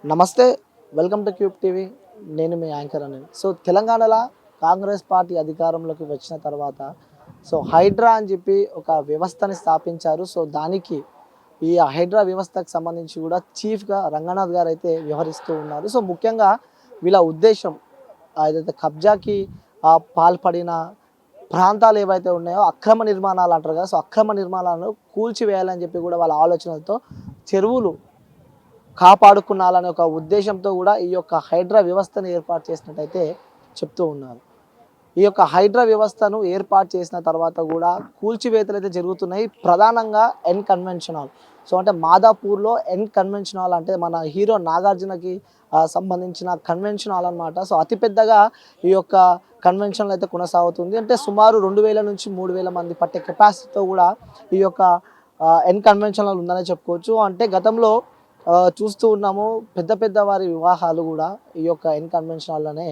నమస్తే, welcome to cube TV. నేను మీ anchor అని. సో తెలంగాణలో కాంగ్రెస్ పార్టీ అధికారంలోకి వచ్చిన తర్వాత హైడ్రా అని చెప్పి ఒక వ్యవస్థని స్థాపించారు. సో దానికి ఈ హైడ్రా వ్యవస్థకు సంబంధించి కూడా చీఫ్గా రంగనాథ్ గారు అయితే వ్యవహరిస్తూ ఉన్నారు. సో ముఖ్యంగా వీళ్ళ ఉద్దేశం ఏదైతే కబ్జాకి పాల్పడిన ప్రాంతాలు ఏవైతే ఉన్నాయో అక్రమ నిర్మాణాలు అంటారు కదా. సో అక్రమ నిర్మాణాలను కూల్చివేయాలని చెప్పి కూడా వాళ్ళ ఆలోచనలతో చెరువులు కాపాడుకున్నాలనే ఒక ఉద్దేశంతో కూడా ఈ యొక్క హైడ్రా వ్యవస్థను ఏర్పాటు చేసినట్టయితే చెప్తూ ఉన్నారు. ఈ యొక్క హైడ్రా వ్యవస్థను ఏర్పాటు చేసిన తర్వాత కూడా కూల్చివేతలు అయితే జరుగుతున్నాయి. ప్రధానంగా ఎన్ కన్వెన్షన్ హాల్. సో అంటే మాదాపూర్లో ఎన్ కన్వెన్షన్ హాల్ అంటే మన హీరో నాగార్జునకి సంబంధించిన కన్వెన్షన్ హాల్ అనమాట. సో అతిపెద్దగా ఈ యొక్క కన్వెన్షన్ అయితే కొనసాగుతుంది. అంటే సుమారు 2000 నుంచి 3000 మంది పట్టే కెపాసిటీతో కూడా ఈ యొక్క ఎన్ కన్వెన్షన్ హాల్ ఉందనే చెప్పుకోవచ్చు. అంటే గతంలో చూస్తూ ఉన్నాము, పెద్ద పెద్ద వారి వివాహాలు కూడా ఈ యొక్క ఎన్ కన్వెన్షన్ హాల్లోనే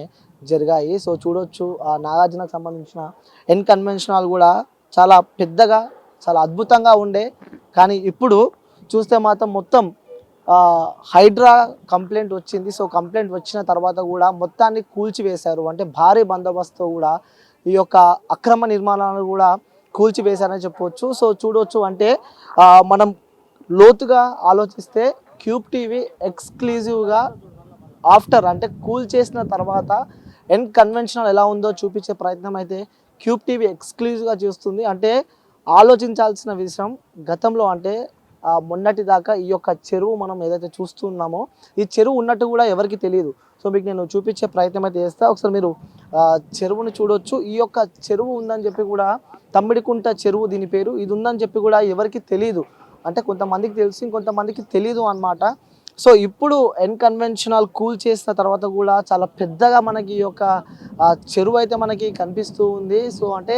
జరిగాయి. సో చూడొచ్చు, నాగార్జునకు సంబంధించిన ఎన్ కన్వెన్షన్ హాల్ కూడా చాలా పెద్దగా, చాలా అద్భుతంగా ఉండే. కానీ ఇప్పుడు చూస్తే మాత్రం మొత్తం హైడ్రా కంప్లైంట్ వచ్చింది. సో కంప్లైంట్ వచ్చిన తర్వాత కూడా మొత్తాన్ని కూల్చివేశారు. అంటే భారీ బందోబస్తు కూడా ఈ యొక్క అక్రమ నిర్మాణాలను కూడా కూల్చివేశారని చెప్పవచ్చు. సో చూడవచ్చు, అంటే మనం లోతుగా ఆలోచిస్తే క్యూబ్ టీవీ ఎక్స్క్లూజివ్గా ఆఫ్టర్ అంటే కూల్ చేసిన తర్వాత ఎన్ కన్వెన్షనల్ ఎలా ఉందో చూపించే ప్రయత్నం అయితే క్యూబ్ టీవీ ఎక్స్క్లూజివ్గా చేస్తుంది. అంటే ఆలోచించాల్సిన విషయం, గతంలో అంటే మొన్నటి దాకా ఈ యొక్క చెరువు మనం ఏదైతే చూస్తున్నామో ఈ చెరువు ఉన్నట్టు కూడా ఎవరికి తెలియదు. సో మీకు నేను చూపించే ప్రయత్నం అయితే చేస్తా. ఒకసారి మీరు చెరువుని చూడొచ్చు. ఈ యొక్క చెరువు ఉందని చెప్పి కూడా, తమ్మిడికుంట చెరువు దీని పేరు, ఇది ఉందని చెప్పి కూడా ఎవరికి తెలియదు. అంటే కొంతమందికి తెలిసి ఇంకొంతమందికి తెలీదు అన్నమాట. సో ఇప్పుడు ఎన్ కన్వెన్షనల్ కూల్ చేసిన తర్వాత కూడా చాలా పెద్దగా మనకి ఈ యొక్క చెరువు అయితే మనకి కనిపిస్తూ ఉంది. సో అంటే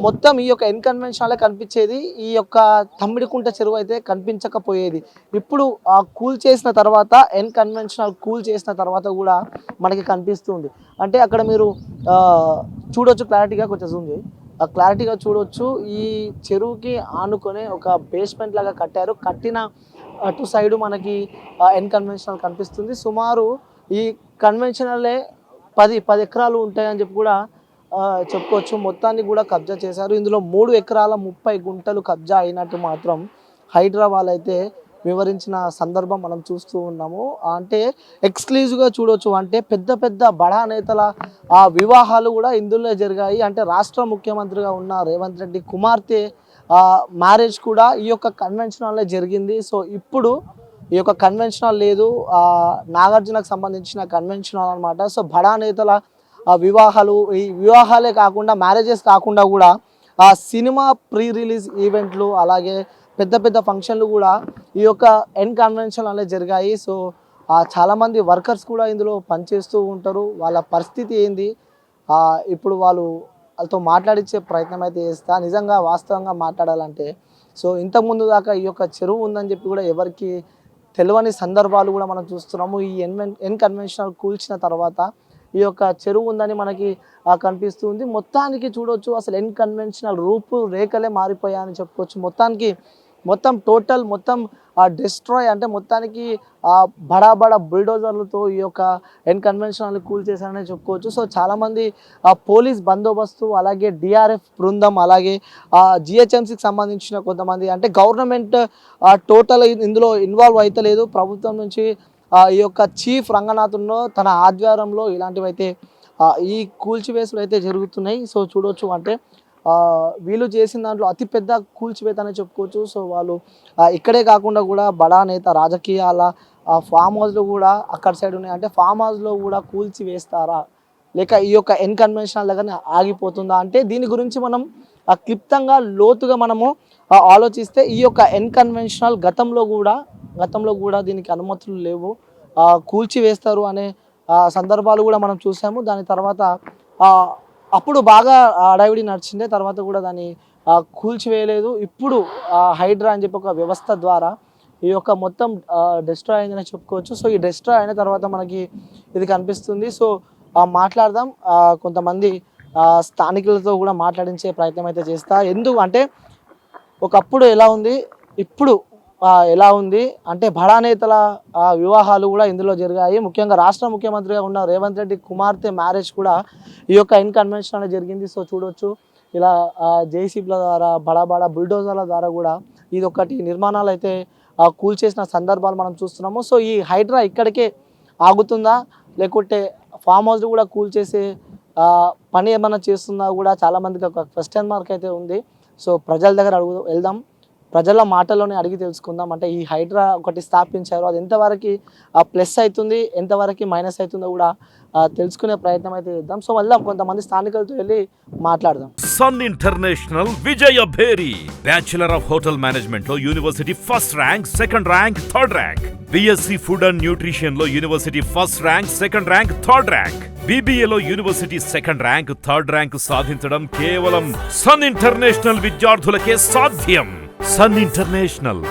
మొత్తం ఈ యొక్క ఎన్ కన్వెన్షనల్ కనిపించేది, ఈ యొక్క తమ్మిడికుంట చెరువు అయితే కనిపించకపోయేది. ఇప్పుడు కూల్ చేసిన తర్వాత ఎన్ కన్వెన్షనల్ కూల్ చేసిన తర్వాత కూడా మనకి కనిపిస్తుంది. అంటే అక్కడ మీరు చూడొచ్చు, క్లారిటీగా కొంచెం జూమ్ చేయి, క్లారిటీగా చూడొచ్చు. ఈ చెరువుకి ఆనుకొని ఒక బేస్మెంట్ లాగా కట్టారు. కట్టిన అటు సైడు మనకి ఎన్ కన్వెన్షనల్ కనిపిస్తుంది. సుమారు ఈ కన్వెన్షనలే 10 ఎకరాలు ఉంటాయని చెప్పి కూడా చెప్పుకోవచ్చు. మొత్తాన్ని కూడా కబ్జా చేశారు. ఇందులో 3 ఎకరాల 30 గుంటలు కబ్జా అయినట్టు మాత్రం హైదరాబాద్ అయితే వివరించిన సందర్భం మనం చూస్తూ ఉన్నాము. అంటే ఎక్స్క్లూజివ్గా చూడవచ్చు. అంటే పెద్ద పెద్ద బడా నేతల వివాహాలు కూడా ఇందులో జరిగాయి. అంటే రాష్ట్ర ముఖ్యమంత్రిగా ఉన్న రేవంత్ రెడ్డి కుమార్తె మ్యారేజ్ కూడా ఈ యొక్క కన్వెన్షన్ హాల్లో జరిగింది. సో ఇప్పుడు ఈ యొక్క కన్వెన్షన్ హాల్ లేదు, నాగార్జునకు సంబంధించిన కన్వెన్షన్ హాల్ అనమాట. సో బడా నేతల వివాహాలు, ఈ వివాహాలే కాకుండా మ్యారేజెస్ కాకుండా కూడా సినిమా ప్రీ రిలీజ్ ఈవెంట్లు, అలాగే పెద్ద పెద్ద ఫంక్షన్లు కూడా ఈ యొక్క ఎన్ కన్వెన్షన్ హాల్లో జరిగాయి. సో చాలామంది వర్కర్స్ కూడా ఇందులో పనిచేస్తూ ఉంటారు. వాళ్ళ పరిస్థితి ఏంది, ఇప్పుడు వాళ్ళతో మాట్లాడించే ప్రయత్నం అయితే చేస్తా. నిజంగా వాస్తవంగా మాట్లాడాలంటే, సో ఇంతకుముందు దాకా ఈ యొక్క చెరువు ఉందని చెప్పి కూడా ఎవరికి తెలియని సందర్భాలు కూడా మనం చూస్తున్నాము. ఈ ఎన్ కన్వెన్షనల్ కూల్చిన తర్వాత ఈ యొక్క చెరువు ఉందని మనకి కనిపిస్తుంది. మొత్తానికి చూడవచ్చు, అసలు ఎన్ కన్వెన్షనల్ రూపు రేఖలే మారిపోయాయని చెప్పుకోవచ్చు. మొత్తం టోటల్ డిస్ట్రాయ్, అంటే మొత్తానికి బడా బుల్డోజర్లతో ఈ యొక్క ఎన్ కన్వెన్షనల్ కూల్ చేశారని చెప్పుకోవచ్చు. సో చాలామంది పోలీస్ బందోబస్తు, అలాగే డిఆర్ఎఫ్ బృందం, అలాగే జిహెచ్ఎంసీకి సంబంధించిన కొంతమంది, అంటే గవర్నమెంట్ టోటల్ ఇందులో ఇన్వాల్వ్ అయితే లేదు. ప్రభుత్వం నుంచి ఈ యొక్క చీఫ్ రంగనాథ్లో తన ఆధ్వర్యంలో ఇలాంటివి అయితే ఈ కూల్చివేసులు అయితే జరుగుతున్నాయి. సో చూడవచ్చు, అంటే వీళ్ళు చేసిన దాంట్లో అతిపెద్ద కూల్చివేత అని చెప్పుకోవచ్చు. సో వాళ్ళు ఇక్కడే కాకుండా కూడా బడా నేత రాజకీయాల ఫామ్ హౌస్లో కూడా అక్కడ సైడ్ ఉన్నాయి. అంటే ఫామ్ హౌస్లో కూడా కూల్చివేస్తారా, లేక ఈ యొక్క ఎన్ కన్వెన్షనల్ దగ్గర ఆగిపోతుందా అంటే దీని గురించి మనం క్లుప్తంగా లోతుగా మనము ఆలోచిస్తే, ఈ యొక్క ఎన్ కన్వెన్షనల్ గతంలో కూడా దీనికి అనుమతులు లేవు, కూల్చివేస్తారు అనే సందర్భాలు కూడా మనం చూసాము. దాని తర్వాత అప్పుడు బాగా అడవిడి నడిచిందే, తర్వాత కూడా దాన్ని కూల్చివేయలేదు. ఇప్పుడు హైడ్రా అని చెప్పి ఒక వ్యవస్థ ద్వారా ఈ యొక్క మొత్తం డిస్ట్రాయ్ అయిందని చెప్పుకోవచ్చు. సో ఈ డిస్ట్రాయ్ అయిన తర్వాత మనకి ఇది కనిపిస్తుంది. సో మాట్లాడదాం, కొంతమంది స్థానికులతో కూడా మాట్లాడించే ప్రయత్నం అయితే చేస్తా. ఎందుకు అంటే ఒకప్పుడు ఎలా ఉంది, ఇప్పుడు ఎలా ఉంది అంటే బడా నేతల వివాహాలు కూడా ఇందులో జరిగాయి. ముఖ్యంగా రాష్ట్ర ముఖ్యమంత్రిగా ఉన్న రేవంత్ రెడ్డి కుమార్తె మ్యారేజ్ కూడా ఈ యొక్క ఇన్కన్వెన్షన్ అనేది జరిగింది. సో చూడొచ్చు ఇలా జేసీబీల ద్వారా బడా బుల్డోజర్ల ద్వారా కూడా ఇది ఒకటి నిర్మాణాలు అయితే కూల్చేసిన సందర్భాలు మనం చూస్తున్నాము. సో ఈ హైడ్రా ఇక్కడికే ఆగుతుందా లేకుంటే ఫామ్ హౌస్ కూడా కూల్చేసే పని ఏమన్నా చేస్తుందా కూడా చాలామందికి ఒక క్వశ్చన్ మార్క్ అయితే ఉంది. సో ప్రజల దగ్గర వెళ్దాం, ప్రజల మాటల్లోనే అడిగి తెలుసుకుందాం. అంటే ఈ హైడ్రా ఒకటి స్థాపించారు, అది ఎంతవరకు ప్లస్ అవుతుంది, ఎంతవరకు మైనస్ అవుతుందో కూడా తెలుసుకునే ప్రయత్నం అయితే చేద్దాం. సో వెళ్దాం, కొంతమంది స్థానికులతో వెళ్ళి మాట్లాడదాం. Sun International Vijaya Bheri bachelor of hotel management లో university first rank, second rank, third rank. BSc food and nutrition లో university first rank, second rank, third rank. బీబీఏలో university second rank, third rank సాధించడం కేవలం సన్ ఇంటర్నేషనల్ విద్యార్థులకే సాధ్యం. Sun international